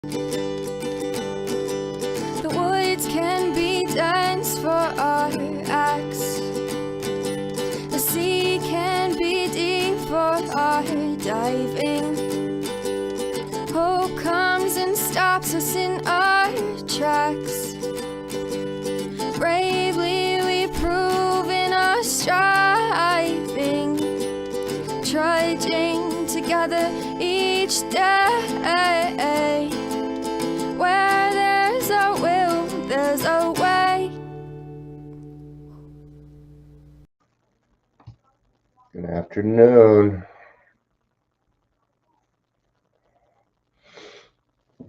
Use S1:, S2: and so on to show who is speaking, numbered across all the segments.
S1: The woods can be dense for our acts. The sea can be deep for our diving. Hope comes and stops us in our tracks. Bravely we prove in our striving, trudging together each day. Where there's a will, there's a way.
S2: Good afternoon.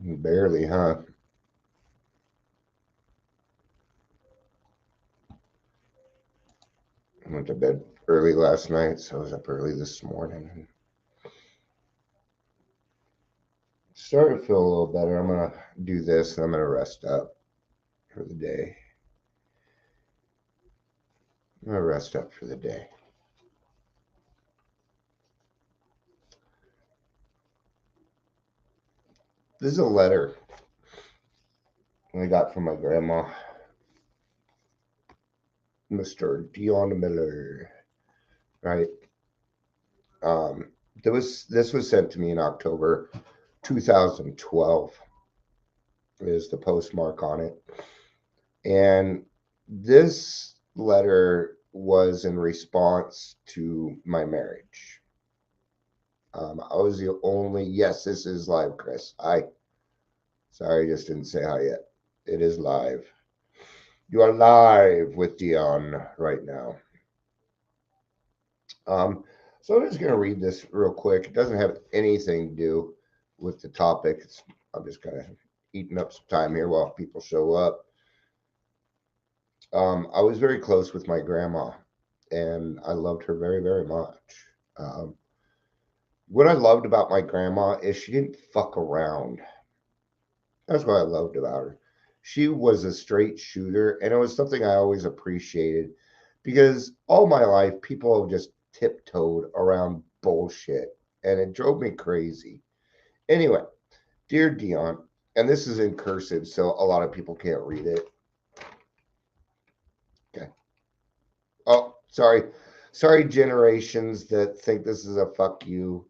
S2: Barely, huh? I went to bed early last night, so I was up early this morning. Starting to feel a little better. I'm going to do this and I'm going to rest up for the day. I'm going to rest up for the day. This is a letter I got from my grandma, Mr. Dion Miller, right? This was sent to me in October 2012 is the postmark on it. And this letter was in response to my marriage. I was the only, yes, this is live, Chris. Sorry, I just didn't say hi yet. It is live. You are live with Dion right now. So I'm just going to read this real quick. It doesn't have anything to do with the topic. I'm just kind of eating up some time here while people show up. I was very close with my grandma, and I loved her very, very much. What I loved about my grandma is she didn't fuck around. That's what I loved about her. She was a straight shooter, and it was something I always appreciated because all my life people have just tiptoed around bullshit, and it drove me crazy. Anyway, dear Dion, and this is in cursive, so a lot of people can't read it. Okay. Oh, sorry. Sorry, generations that think this is a fuck you.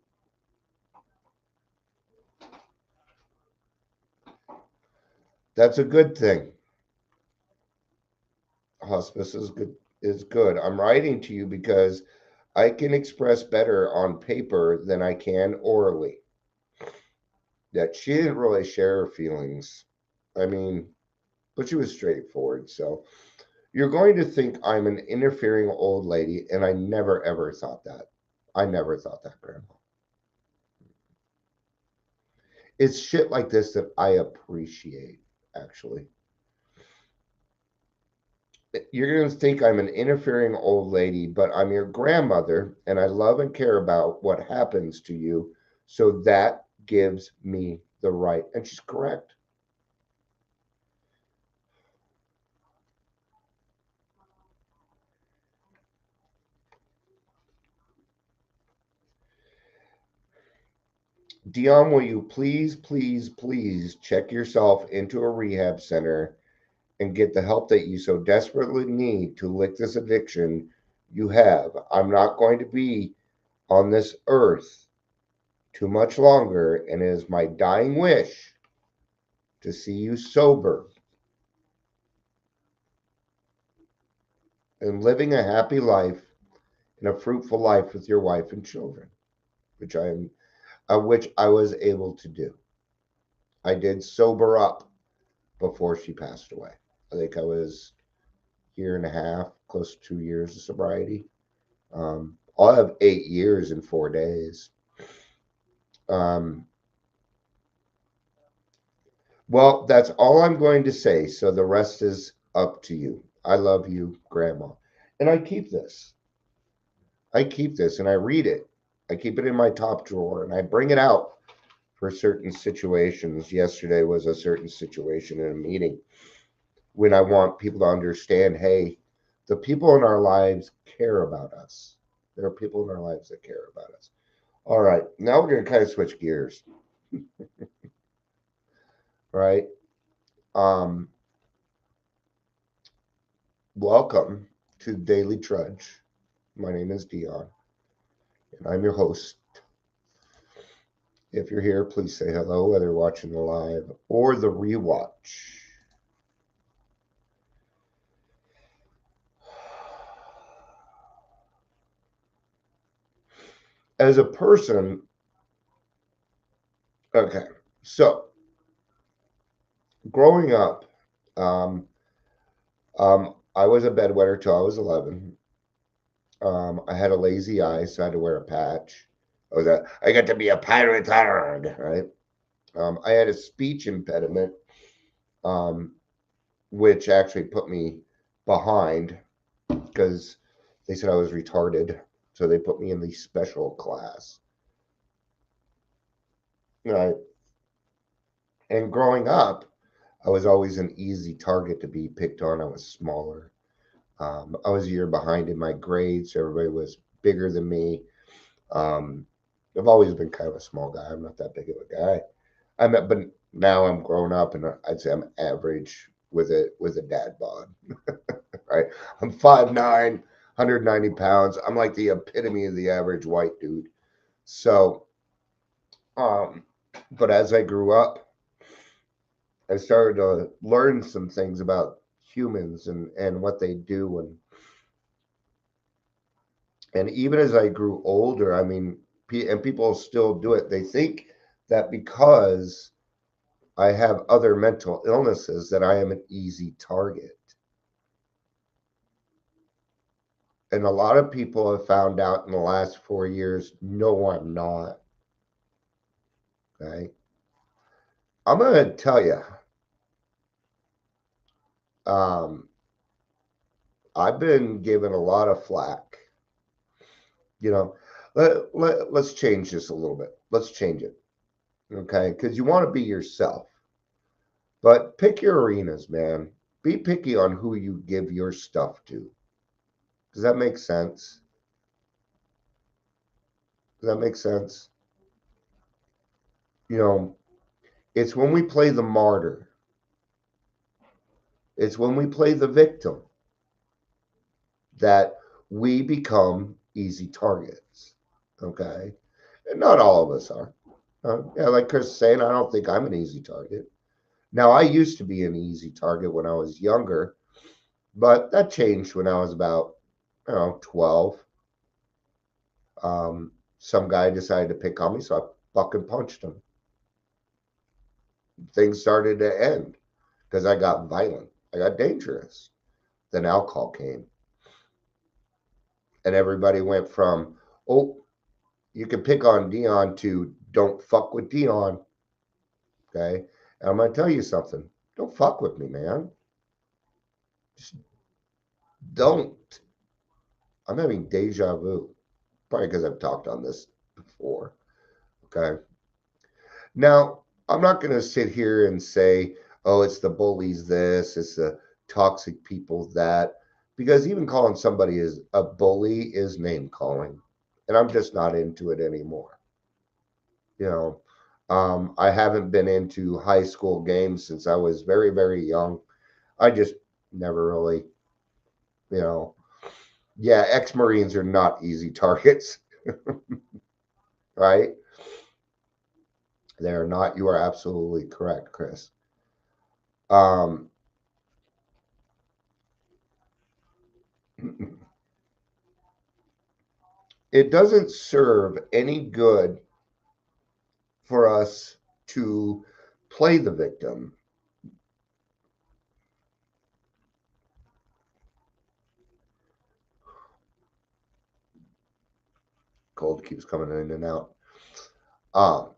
S2: That's a good thing. Hospice is good. I'm writing to you because I can express better on paper than I can orally. That she didn't really share her feelings. I mean, but she was straightforward. So you're going to think I'm an interfering old lady, and I never ever thought that. I never thought that, Grandma. It's shit like this that I appreciate, actually. You're going to think I'm an interfering old lady, but I'm your grandmother, and I love and care about what happens to you. So that gives me the right. And she's correct. Dion, will you please, please, please check yourself into a rehab center and get the help that you so desperately need to lick this addiction you have? I'm not going to be on this earth too much longer, and it is my dying wish to see you sober and living a happy life and a fruitful life with your wife and children, which I was able to do. I did sober up before she passed away. I think I was a year and a half, close to 2 years of sobriety. I'll have 8 years in 4 days. Um, well, that's all I'm going to say. So the rest is up to you. I love you, Grandma. And I keep this. I keep this and I read it. I keep it in my top drawer and I bring it out for certain situations. Yesterday was a certain situation in a meeting when I want people to understand, hey, the people in our lives care about us. There are people in our lives that care about us. All right, now we're going to kind of switch gears. right? Um, Welcome to Daily Trudge. My name is Dion, and I'm your host. If you're here, please say hello, whether you're watching the live or the rewatch. As a person, okay, so growing up, um, I was a bedwetter till I was 11. I had a lazy eye, so I had to wear a patch. I got to be a pirate, right? I had a speech impediment, um, which actually put me behind because they said I was retarded. So they put me in the special class. Right. And growing up, I was always an easy target to be picked on. I was smaller. I was a year behind in my grades. Everybody was bigger than me. Um, I've always been kind of a small guy. I'm not that big of a guy. But now I'm grown up, and I'd say I'm average with a dad bod. Right? I'm 5'9", 190 pounds. I'm like the epitome of the average white dude. So, um, but as I grew up, I started to learn some things about humans and what they do, and even as I grew older, I mean, and people still do it. They think that because I have other mental illnesses that I am an easy target. And a lot of people have found out in the last 4 years, no, I'm not. Okay. I'm going to tell you, um, I've been given a lot of flack. You know, let's change this a little bit. Let's change it. Okay. Because you want to be yourself, but pick your arenas, man. Be picky on who you give your stuff to. Does that make sense? Does that make sense? You know, it's when we play the martyr, it's when we play the victim that we become easy targets. Okay. And not all of us are. Yeah, like Chris is saying, I don't think I'm an easy target. Now, I used to be an easy target when I was younger, but that changed when I was about, 12. Some guy decided to pick on me, so I fucking punched him. Things started to end because I got violent. I got dangerous. Then alcohol came, and everybody went from, oh, you can pick on Dion to don't fuck with Dion. Okay. And I'm going to tell you something. Don't fuck with me, man. Just don't. I'm having deja vu. Probably because I've talked on this before. Okay. Now, I'm not going to sit here and say, oh, it's the bullies this, it's the toxic people that, because even calling somebody is a bully is name calling. And I'm just not into it anymore. You know, I haven't been into high school games since I was very, very young. I just never really, you know, yeah, ex-Marines are not easy targets, right? They're not. You are absolutely correct, Chris. Um, it doesn't serve any good for us to play the victim. Cold keeps coming in and out. Um,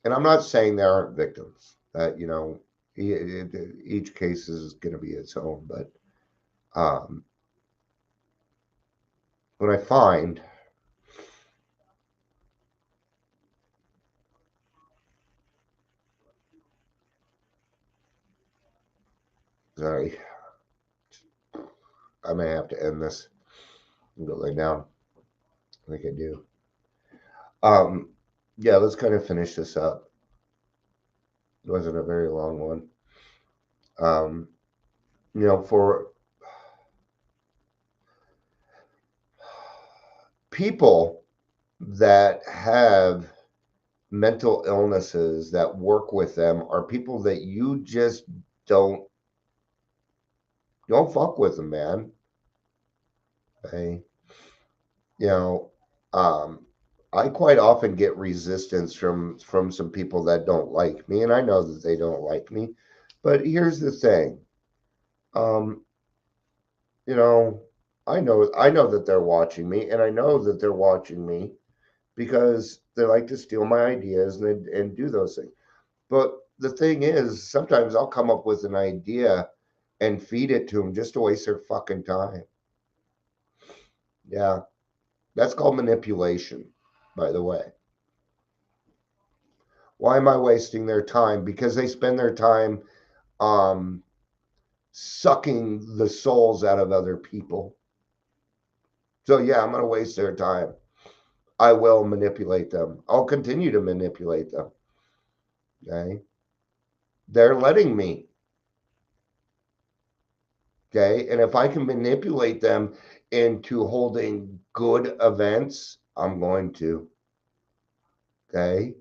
S2: and I'm not saying there aren't victims. That each case is going to be its own. But um, what I find, sorry, I may have to end this and go lay down. I think I do. Um, yeah, let's kind of finish this up. It wasn't a very long one. Um, for people that have mental illnesses that work with them are people that you just don't don't fuck with them, man. Okay. You know, um, I quite often get resistance from some people that don't like me, and I know that they don't like me. But here's the thing. Um, you know, I know that they're watching me, and I know that they're watching me because they like to steal my ideas and do those things. But the thing is, sometimes I'll come up with an idea and feed it to them just to waste their fucking time. Yeah, that's called manipulation, by the way. Why am I wasting their time? Because they spend their time um, sucking the souls out of other people. So, yeah, I'm going to waste their time. I will manipulate them. I'll continue to manipulate them. Okay. They're letting me. Okay. And if I can manipulate them into holding good events, I'm going to. Okay.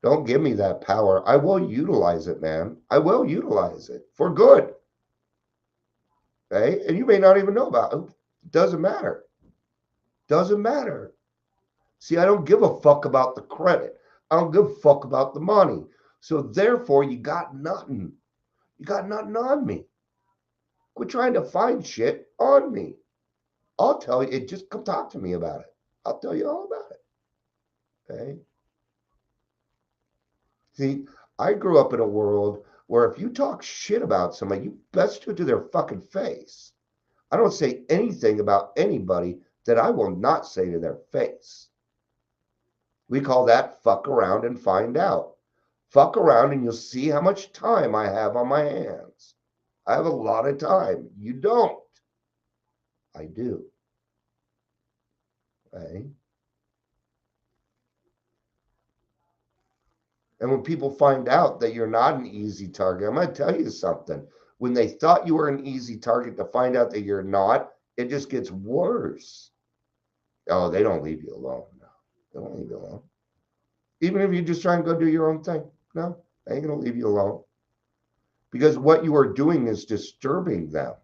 S2: Don't give me that power. I will utilize it, man. I will utilize it for good. Okay. And you may not even know about it. It doesn't matter. Doesn't matter. See, I don't give a fuck about the credit. I don't give a fuck about the money. So therefore, you got nothing. You got nothing on me. Quit trying to find shit on me. I'll tell you. Just come talk to me about it. I'll tell you all about it. Okay. See, I grew up in a world where if you talk shit about somebody, you best do it to their fucking face. I don't say anything about anybody that I will not say to their face. We call that fuck around and find out. Fuck around and you'll see how much time I have on my hands. I have a lot of time. You don't. I do. Okay. And when people find out that you're not an easy target, I'm going to tell you something. When they thought you were an easy target to find out that you're not, it just gets worse. Oh, they don't leave you alone. No, they don't leave you alone. Even if you just try and go do your own thing. No, they ain't going to leave you alone. Because what you are doing is disturbing them.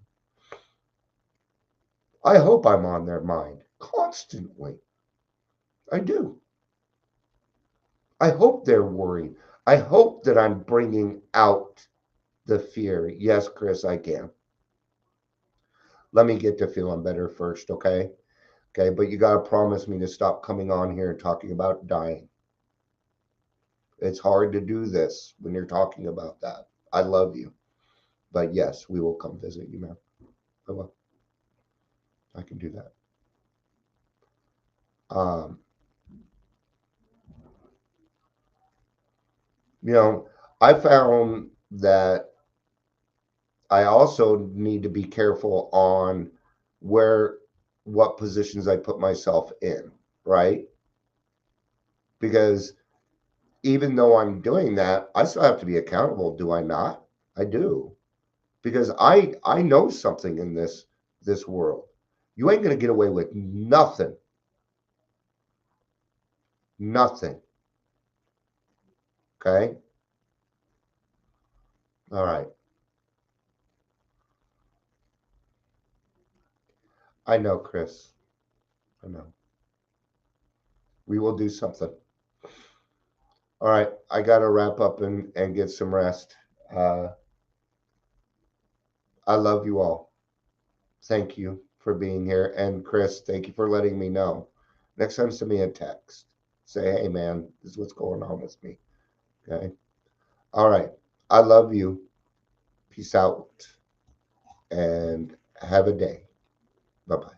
S2: I hope I'm on their mind constantly. I do. I hope they're worried. I hope that I'm bringing out the fear. Yes, Chris, I can. Let me get to feeling better first, okay? Okay, but you got to promise me to stop coming on here and talking about dying. It's hard to do this when you're talking about that. I love you. But yes, we will come visit you, man. I will. I can do that. Um, you know, I found that I also need to be careful on where what positions I put myself in, right? Because even though I'm doing that, I still have to be accountable, do I not? I do. Because I know something in this world. You ain't gonna get away with nothing. Nothing. Okay? All right. I know, Chris. I know. We will do something. All right. I gotta wrap up and get some rest. Uh I love you all. Thank you for being here. And Chris, thank you for letting me know. Next time, send me a text. Say, hey, man, this is what's going on with me. Okay. All right. I love you. Peace out and have a day. Bye bye.